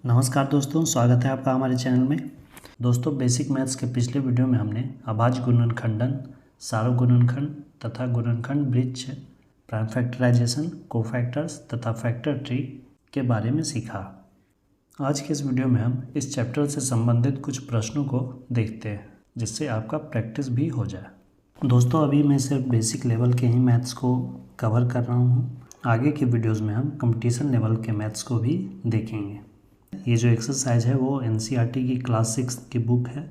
नमस्कार दोस्तों, स्वागत है आपका हमारे चैनल में। दोस्तों, बेसिक मैथ्स के पिछले वीडियो में हमने अभाज्य गुणनखंडन, सार्वक गुणनखंड तथा गुणनखंड वृक्ष, प्राइम फैक्टराइजेशन, कोफैक्टर्स तथा फैक्टर ट्री के बारे में सीखा। आज के इस वीडियो में हम इस चैप्टर से संबंधित कुछ प्रश्नों को देखते हैं, जिससे आपका प्रैक्टिस भी हो जाए। दोस्तों, अभी मैं सिर्फ बेसिक लेवल के ही मैथ्स को कवर कर रहा हूँ। आगे के वीडियोज़ में हम कंपटीशन लेवल के मैथ्स को भी देखेंगे। ये जो एक्सरसाइज है वो एनसीईआरटी की क्लास 6 की बुक है,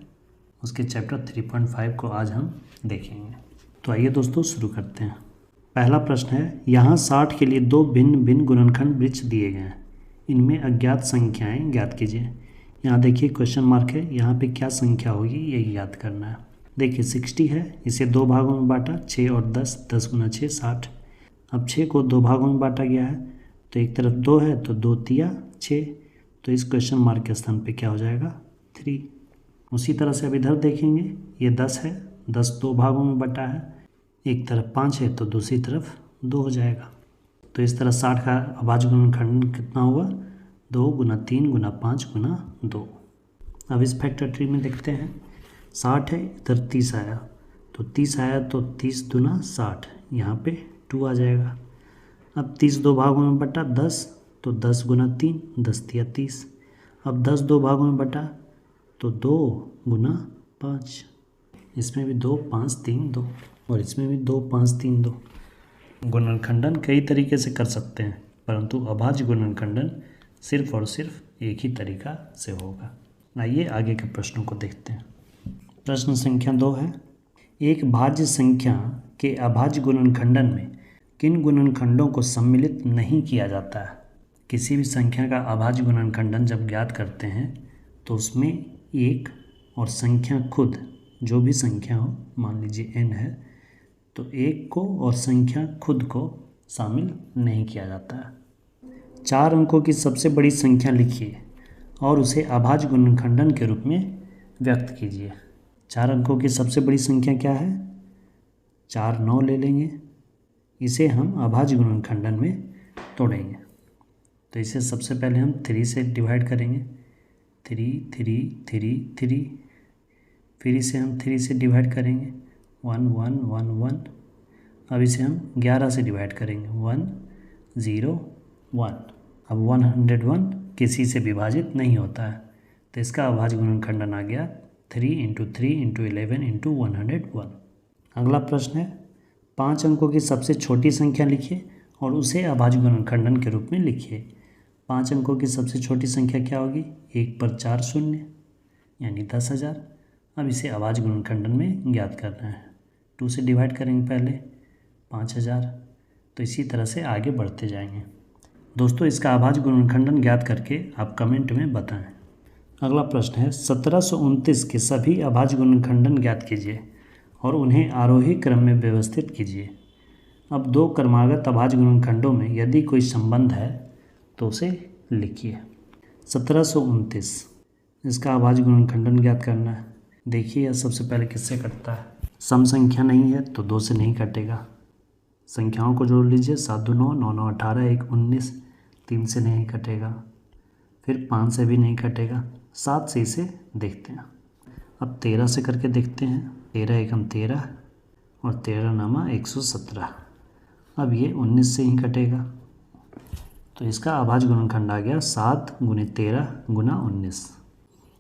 उसके चैप्टर 3.5 को आज हम देखेंगे। तो आइए दोस्तों शुरू करते हैं। पहला प्रश्न है, यहाँ 60 के लिए दो भिन्न भिन्न गुणनखंड वृक्ष दिए गए हैं, इनमें अज्ञात संख्याएं ज्ञात कीजिए। यहाँ देखिए क्वेश्चन मार्क है, यहाँ पे क्या संख्या होगी ये ज्ञात करना है। देखिए 60 है, इसे दो भागों में बांटा, 6 और 10, 10 गुना 6 60। अब 6 को दो भागों में बांटा गया है, तो एक तरफ 2 है तो 2 तिया 6, तो इस क्वेश्चन मार्क के स्थान पे क्या हो जाएगा 3। उसी तरह से अब इधर देखेंगे, ये 10 है, 10 दो भागों में बटा है, एक तरफ 5 है तो दूसरी तरफ 2 हो जाएगा। तो इस तरह 60 का अभाज्य गुणनखंड कितना हुआ, 2 गुना 3 गुना 5 गुना 2। अब इस फैक्टर ट्री में देखते हैं, 60 है, इधर 30 आया, तो 30 आया तो 30 दुना 60, यहाँ पे 2 आ जाएगा। अब 30 दो भागों में बटा 10, तो 10 गुना 3, 10 तिया 30। अब 10 दो भागों में बटा तो 2 गुना 5, इसमें भी 2 5 3 2 और इसमें भी 2 5 3 2। गुणनखंडन कई तरीके से कर सकते हैं, परंतु अभाज्य गुणनखंडन सिर्फ और सिर्फ एक ही तरीका से होगा। आइए आगे के प्रश्नों को देखते हैं। प्रश्न संख्या 2 है, एक भाज्य संख्या के अभाज्य गुणनखंडन में किन गुणनखंडों को सम्मिलित नहीं किया जाता है। किसी भी संख्या का अभाज्य गुणनखंडन जब ज्ञात करते हैं तो उसमें एक और संख्या खुद, जो भी संख्या हो, मान लीजिए n है, तो एक को और संख्या खुद को शामिल नहीं किया जाता है। 4 अंकों की सबसे बड़ी संख्या लिखिए और उसे अभाज्य गुणनखंडन के रूप में व्यक्त कीजिए। 4 अंकों की सबसे बड़ी संख्या क्या है, 4 9 ले लेंगे, इसे हम अभाज्य गुणनखंडन में तोड़ेंगे। तो इसे सबसे पहले हम 3 से डिवाइड करेंगे, 3 3 3 3, फिर इसे हम 3 से डिवाइड करेंगे, 1 1 1 1। अब इसे हम 11 से डिवाइड करेंगे, 1 0 1। अब 101 किसी से विभाजित नहीं होता है, तो इसका अभाज्य गुणनखंडन आ गया 3 × 3 × 11 × 101। अगला प्रश्न है, 5 अंकों की सबसे छोटी संख्या लिखिए और उसे अभाज्य गुणनखंडन के रूप में लिखिए। 5 अंकों की सबसे छोटी संख्या क्या होगी, 1 पर 4 शून्य यानी 10,000। अब इसे अभाज्य गुणनखंडन में ज्ञात करना है। 2 से डिवाइड करेंगे पहले, 5000। तो इसी तरह से आगे बढ़ते जाएंगे। दोस्तों, इसका अभाज्य गुणनखंडन ज्ञात करके आप कमेंट में बताएं। अगला प्रश्न है, 1729 के सभी अभाज्य गुणनखंडन ज्ञात कीजिए और उन्हें आरोही क्रम में व्यवस्थित कीजिए। अब दो क्रमागत अभाज्य गुणनखंडों में यदि कोई संबंध है तो उसे लिखिए। 1729, इसका अभाज्य गुणनखंडन ज्ञात करना है। देखिए यह सबसे पहले किससे कटता है, सम संख्या नहीं है तो 2 से नहीं कटेगा। संख्याओं को जोड़ लीजिए, 7 2 9 9 9 18 1 19, 3 से नहीं कटेगा, फिर 5 से भी नहीं कटेगा, 7 से इसे देखते हैं। अब 13 से करके देखते हैं, 13 एकम 13 और 13 नामा 117। अब ये 19 से ही कटेगा, तो इसका अभाज्य गुणनखंड आ गया 7 × 13 × 19।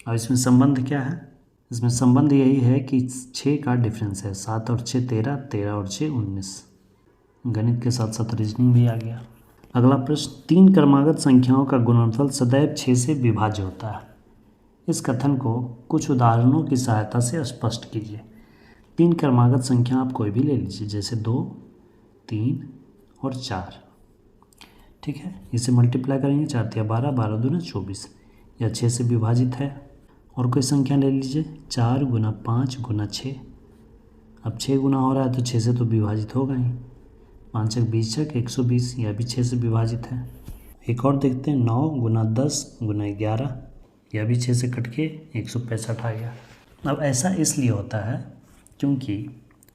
अब इसमें संबंध क्या है, इसमें संबंध यही है कि 6 का डिफरेंस है, 7 और 6 13, 13 और 6 19। गणित के साथ साथ रीजनिंग भी आ गया। अगला प्रश्न, 3 क्रमागत संख्याओं का गुणनफल सदैव 6 से विभाज्य होता है। इस कथन को कुछ उदाहरणों की सहायता से स्पष्ट कीजिए। 3 क्रमागत संख्या आप कोई भी ले लीजिए, जैसे 2 3 और 4, ठीक है। इसे मल्टीप्लाई करेंगे, 4 तिया 12, 12 दूना 24, यह 6 से विभाजित है। और कोई संख्या ले लीजिए, 4 गुना 5 गुना 6। अब 6 गुना हो रहा है तो 6 से तो विभाजित होगा ही, 5 × 20 = 120, यह भी 6 से विभाजित है। एक और देखते हैं, 9 गुना 10 गुना 11, यह भी 6 से कट के 165 आ गया। अब ऐसा इसलिए होता है क्योंकि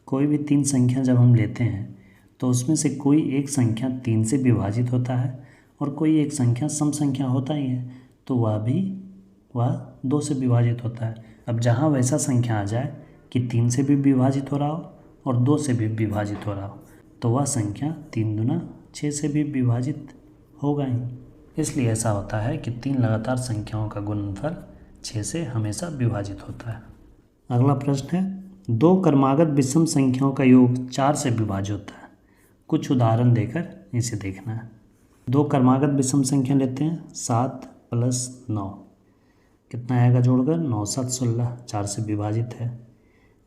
कोई भी 3 संख्या जब हम लेते हैं तो उसमें से कोई एक संख्या 3 से विभाजित होता है और कोई एक संख्या सम संख्या होता ही है। तो वह 2 से विभाजित होता है। अब जहाँ वैसा संख्या आ जाए कि 3 से भी विभाजित हो रहा हो और 2 से भी विभाजित हो रहा हो, तो वह संख्या 3 दूना 6 से भी विभाजित होगा ही। इसलिए ऐसा होता है कि 3 लगातार संख्याओं का गुणनफल 6 से हमेशा विभाजित होता है। अगला प्रश्न है, 2 क्रमागत विषम संख्याओं का योग 4 से विभाज्य होता है। कुछ उदाहरण देकर इसे देखना है। 2 क्रमागत विषम संख्या लेते हैं, 7 + 9 कितना आएगा जोड़कर, 9 7 16, 4 से विभाजित है।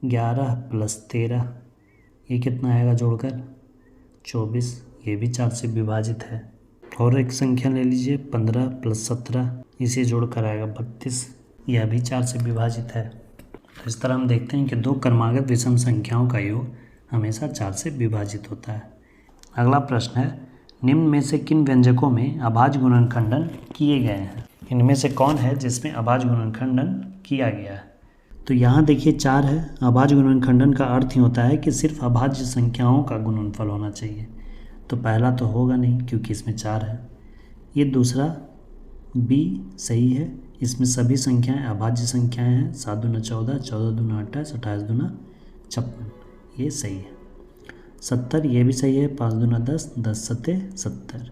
11 + 13 ये कितना आएगा जोड़कर, 24, ये भी 4 से विभाजित है। और एक संख्या ले लीजिए, 15 + 17 इसे जोड़कर आएगा 32, यह भी 4 से विभाजित है। तो इस तरह हम देखते हैं कि 2 क्रमागत विषम संख्याओं का योग हमेशा 4 से विभाजित होता है। अगला प्रश्न है, निम्न में से किन व्यंजकों में अभाज्य गुणनखंडन किए गए हैं? इनमें से कौन है जिसमें अभाज्य गुणनखंडन किया गया है? तो यहाँ देखिए 4 है। अभाज्य गुणनखंडन का अर्थ ही होता है कि सिर्फ अभाज्य संख्याओं का गुणनफल होना चाहिए। तो पहला तो होगा नहीं क्योंकि इसमें 4 है। ये दूसरा बी सही है, इसमें सभी संख्याएं अभाज्य संख्याएं हैं। 7 दूना 14, 14 दूना 28, 28 दूना 56, ये सही है। 70 ये भी सही है, 5 दूना 10, 10 सत्ते 70।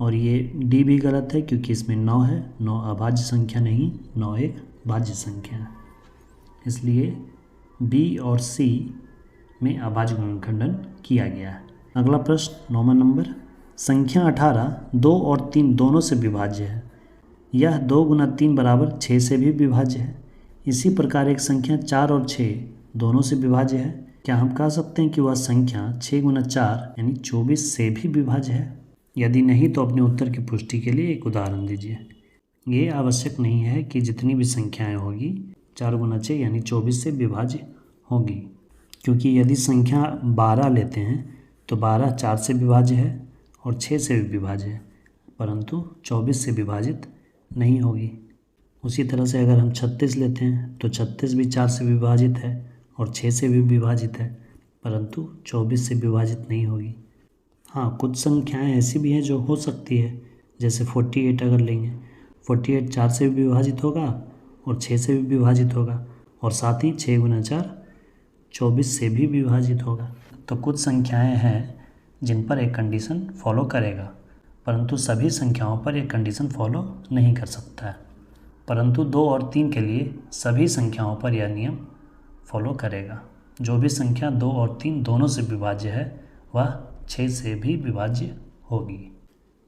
और ये डी भी गलत है क्योंकि इसमें 9 है। 9 अभाज्य संख्या नहीं, 9 एक भाज्य संख्या है। इसलिए बी और सी में अभाज्य गुणनखंडन किया गया है। अगला प्रश्न 9वां नंबर, संख्या 18 2 और 3 दोनों से विभाज्य है। यह 2 गुना 3 बराबर 6 से भी विभाज्य है। इसी प्रकार एक संख्या 4 और 6 दोनों से विभाज्य है। क्या हम कह सकते हैं कि वह संख्या 6 गुना 4 यानी 24 से भी विभाज्य है? यदि नहीं तो अपने उत्तर की पुष्टि के लिए एक उदाहरण दीजिए। ये आवश्यक नहीं है कि जितनी भी संख्याएं होगी 4 गुना 6 यानी 24 से विभाज्य होगी, क्योंकि यदि संख्या 12 लेते हैं तो 12 4 से विभाज्य है और 6 से भी विभाज्य है, परंतु 24 से विभाजित नहीं होगी। उसी तरह से अगर हम 36 लेते हैं तो 36 भी 4 से विभाजित है और 6 से भी विभाजित है, परंतु 24 से विभाजित नहीं होगी। हाँ, कुछ संख्याएं ऐसी भी हैं जो हो सकती है, जैसे 48 अगर लेंगे, 48 4 से भी विभाजित होगा और 6 से भी विभाजित होगा, और साथ ही 6 गुना 4 24 से भी विभाजित होगा। तो कुछ संख्याएं हैं जिन पर एक कंडीशन फॉलो करेगा, परंतु सभी संख्याओं पर एक कंडीशन फॉलो नहीं कर सकता है। परंतु 2 और 3 के लिए सभी संख्याओं पर यह नियम फॉलो करेगा। जो भी संख्या 2 और 3 दोनों से विभाज्य है वह 6 से भी विभाज्य होगी।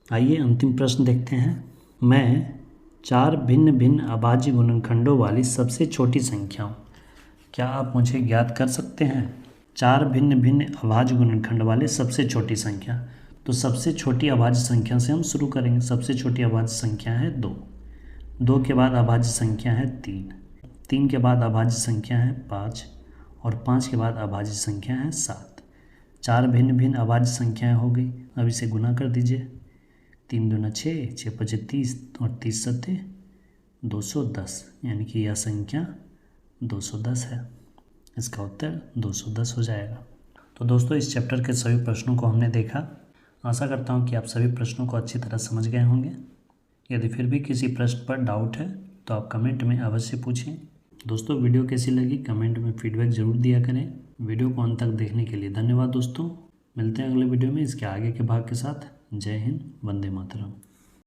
आइए अंतिम प्रश्न देखते हैं। मैं 4 भिन्न भिन्न अभाज्य गुणनखंडों वाली सबसे छोटी संख्या हूँ। क्या आप मुझे ज्ञात कर सकते हैं? 4 भिन्न भिन्न अभाज्य गुणनखंड वाले सबसे छोटी संख्या। तो सबसे छोटी अभाज्य संख्या से हम शुरू करेंगे। सबसे छोटी अभाज्य संख्या है 2, 2 के बाद अभाज्य संख्या है 3, 3 के बाद अभाज्य संख्या है 5 और 5 के बाद अभाज्य संख्या है 7। 4 भिन्न भिन्न अभाज्य संख्याएं हो गई। अब इसे गुना कर दीजिए। 3 दूना 6, 6 पचे 30 और 30 सत्ते 210, यानी कि यह संख्या 210 है। इसका उत्तर 210 हो जाएगा। तो दोस्तों, इस चैप्टर के सभी प्रश्नों को हमने देखा। आशा करता हूँ कि आप सभी प्रश्नों को अच्छी तरह समझ गए होंगे। यदि फिर भी किसी प्रश्न पर डाउट है तो आप कमेंट में अवश्य पूछें। दोस्तों, वीडियो कैसी लगी कमेंट में फीडबैक ज़रूर दिया करें। वीडियो को अंत तक देखने के लिए धन्यवाद दोस्तों। मिलते हैं अगले वीडियो में इसके आगे के भाग के साथ। जय हिंद, वंदे मातरम।